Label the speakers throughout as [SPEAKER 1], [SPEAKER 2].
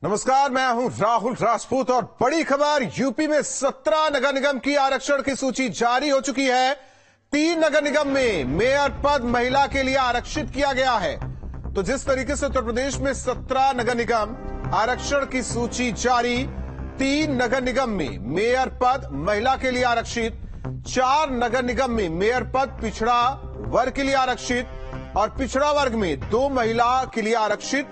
[SPEAKER 1] नमस्कार, मैं हूं राहुल राजपूत और बड़ी खबर, यूपी में 17 नगर निगम की आरक्षण की सूची जारी हो चुकी है। 3 नगर निगम में मेयर पद महिला के लिए आरक्षित किया गया है। तो जिस तरीके से उत्तर प्रदेश में 17 नगर निगम आरक्षण की सूची जारी, 3 नगर निगम में मेयर पद महिला के लिए आरक्षित, 4 नगर निगम में मेयर पद पिछड़ा वर्ग के लिए आरक्षित और पिछड़ा वर्ग में 2 महिला के लिए आरक्षित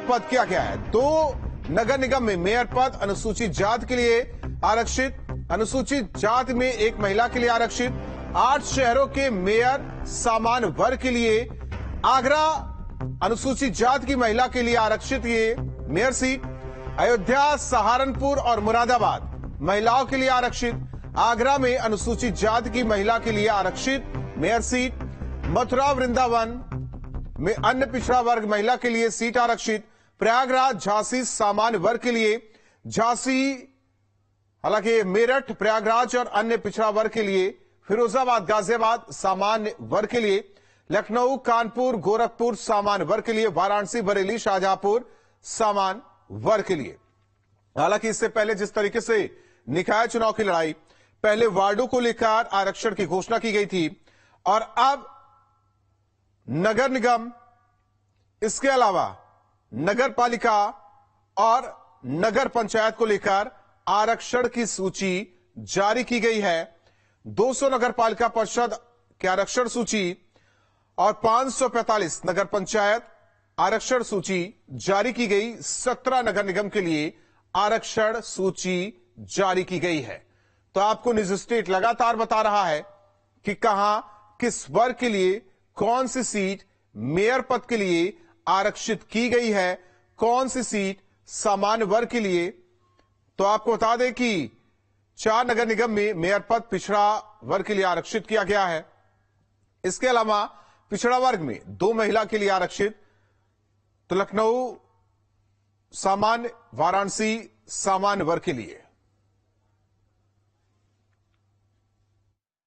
[SPEAKER 1] पद किया गया है। 2 नगर निगम में मेयर पद अनुसूचित जाति के लिए आरक्षित, अनुसूचित जाति में 1 महिला के लिए आरक्षित, 8 शहरों के मेयर सामान्य वर्ग के लिए, आगरा अनुसूचित जाति की महिला के लिए आरक्षित ये मेयर सीट, अयोध्या, सहारनपुर और मुरादाबाद महिलाओं के लिए आरक्षित, आगरा में अनुसूचित जाति की महिला के लिए आरक्षित मेयर सीट, मथुरा वृंदावन में अन्य पिछड़ा वर्ग महिला के लिए सीट आरक्षित, प्रयागराज झांसी सामान्य वर्ग के लिए, झांसी हालांकि मेरठ प्रयागराज और अन्य पिछड़ा वर्ग के लिए, फिरोजाबाद गाजियाबाद सामान्य वर्ग के लिए, लखनऊ कानपुर गोरखपुर सामान्य वर्ग के लिए, वाराणसी बरेली शाहजहांपुर सामान्य वर्ग के लिए। हालांकि इससे पहले जिस तरीके से निकाय चुनाव की लड़ाई, पहले वार्डों को लेकर आरक्षण की घोषणा की गई थी और अब नगर निगम, इसके अलावा नगर पालिका और नगर पंचायत को लेकर आरक्षण की सूची जारी की गई है। 200 नगर पालिका परिषद की आरक्षण सूची और 545 नगर पंचायत आरक्षण सूची जारी की गई। 17 नगर निगम के लिए आरक्षण सूची जारी की गई है। तो आपको निज स्टेट लगातार बता रहा है कि कहां किस वर्ग के लिए कौन सी सीट मेयर पद के लिए आरक्षित की गई है, कौन सी सीट सामान्य वर्ग के लिए। तो आपको बता दें कि 4 नगर निगम में मेयर पद पिछड़ा वर्ग के लिए आरक्षित किया गया है। इसके अलावा पिछड़ा वर्ग में 2 महिला के लिए आरक्षित, तो लखनऊ सामान्य, वाराणसी सामान्य वर्ग के लिए।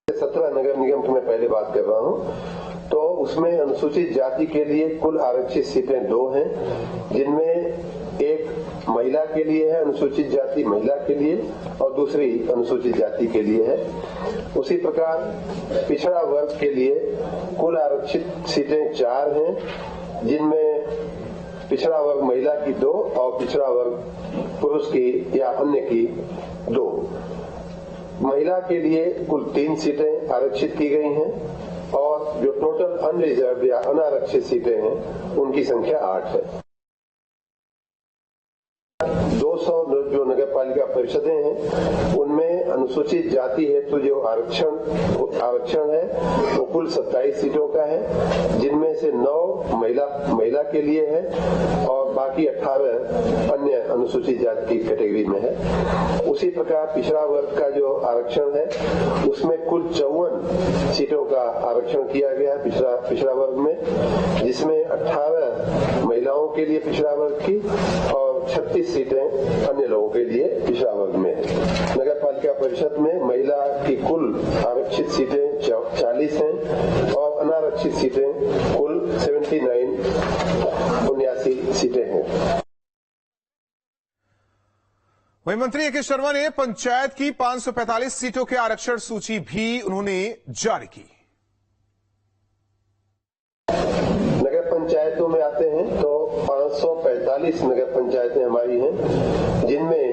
[SPEAKER 2] 17 नगर निगम की मैं पहले बात कर रहा हूं, तो उसमें अनुसूचित जाति के लिए कुल आरक्षित सीटें 2 हैं, जिनमें एक महिला के लिए है, अनुसूचित जाति महिला के लिए, और दूसरी अनुसूचित जाति के लिए है। उसी प्रकार पिछड़ा वर्ग के लिए कुल आरक्षित सीटें 4 हैं, जिनमें पिछड़ा वर्ग महिला की 2 और पिछड़ा वर्ग पुरुष की या अन्य की 2। महिला के लिए कुल 3 सीटें आरक्षित की गई हैं और जो टोटल अनरिजर्व या अनारक्षित सीटें हैं उनकी संख्या 8 है। 200 जो नगर पालिका परिषदें हैं उनमें अनुसूचित जाति हेतु जो आरक्षण है वो कुल 27 सीटों का है, जिनमें से 9 महिला के लिए है और बाकी 18 अन्य अनुसूचित जाति की कैटेगरी में है। उसी प्रकार पिछड़ा वर्ग का जो आरक्षण है उसमें कुल 54 सीटों का आरक्षण किया गया है पिछड़ा वर्ग में, जिसमें 18 महिलाओं के लिए पिछड़ा वर्ग की और 36 सीटें अन्य लोगों के लिए पिछड़ा वर्ग में है। नगर पालिका परिषद में महिला की कुल आरक्षित सीटें 40 हैं और अनारक्षित सीटें कुल 79 सीटें हैं।
[SPEAKER 1] वहीं मंत्री ए के शर्मा ने पंचायत की 545 सीटों के आरक्षण सूची भी उन्होंने जारी की।
[SPEAKER 2] नगर पंचायतों में आते हैं तो 545 नगर पंचायतें हमारी हैं, जिनमें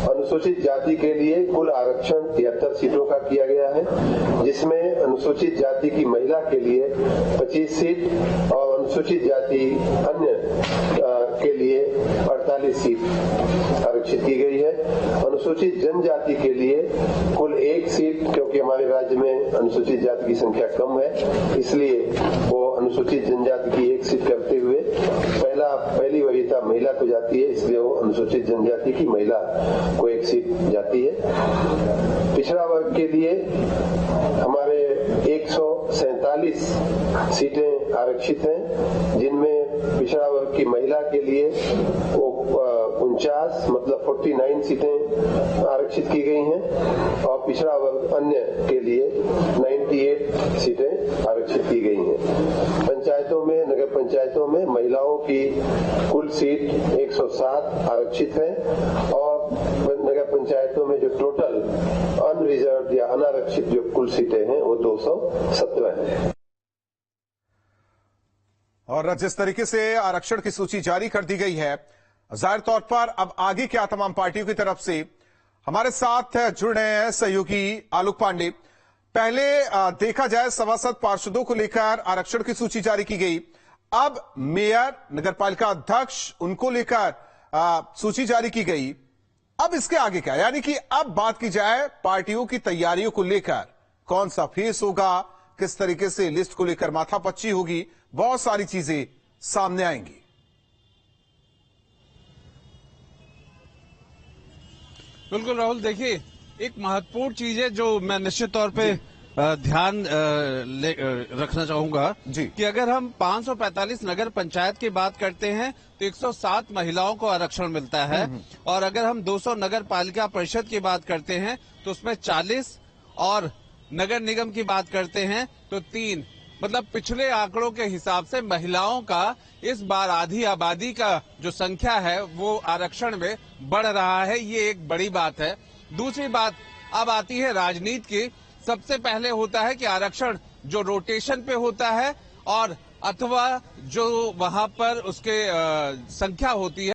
[SPEAKER 2] अनुसूचित जाति के लिए कुल आरक्षण 73 सीटों का किया गया है, जिसमें अनुसूचित जाति की महिला के लिए 25 सीट और अनुसूचित जाति अन्य के लिए 48 सीट आरक्षित की गई है। अनुसूचित जनजाति के लिए कुल 1 सीट, क्योंकि हमारे राज्य में अनुसूचित जाति की संख्या कम है, इसलिए वो अनुसूचित जनजाति की 1 सीट करते हुए पहली वरीयता महिला को जाती है, इसलिए वो अनुसूचित जनजाति की महिला को 1 सीट जाती है। पिछड़ा वर्ग के लिए हमारे 147 सीटें आरक्षित हैं, जिनमें पिछड़ा वर्ग की महिला के लिए 49 मतलब 49 सीटें आरक्षित की गई हैं और पिछड़ा वर्ग अन्य के लिए 98 सीटें आरक्षित की गई हैं। पंचायतों में, नगर पंचायत पंचायतों में महिलाओं की कुल सीट 107 आरक्षित है और नगर पंचायतों में जो टोटल अनरिजर्व या अनारक्षित जो कुल सीटें हैं वो 217 है।
[SPEAKER 1] और जिस तरीके से आरक्षण की सूची जारी कर दी गई है, जाहिर तौर पर अब आगे क्या तमाम पार्टियों की तरफ से हमारे साथ जुड़ रहे हैं सहयोगी आलोक पांडे। पहले देखा जाए सभासद पार्षदों को लेकर आरक्षण की सूची जारी की गई, अब मेयर नगरपालिका अध्यक्ष उनको लेकर सूची जारी की गई। अब इसके आगे क्या, यानी कि अब बात की जाए पार्टियों की तैयारियों को लेकर, कौन सा फेस होगा, किस तरीके से लिस्ट को लेकर माथापच्ची होगी, बहुत सारी चीजें सामने आएंगी।
[SPEAKER 3] बिल्कुल राहुल, देखिए एक महत्वपूर्ण चीज है जो मैं निश्चित तौर पे ध्यान रखना चाहूंगा कि अगर हम 545 नगर पंचायत की बात करते हैं तो 107 महिलाओं को आरक्षण मिलता है, और अगर हम 200 नगर पालिका परिषद की बात करते हैं तो उसमें 40 और नगर निगम की बात करते हैं तो 3। मतलब पिछले आंकड़ों के हिसाब से महिलाओं का इस बार आधी आबादी का जो संख्या है वो आरक्षण में बढ़ रहा है, ये एक बड़ी बात है। दूसरी बात अब आती है राजनीति की। सबसे पहले होता है कि आरक्षण जो रोटेशन पे होता है और अथवा जो वहां पर उसके संख्या होती है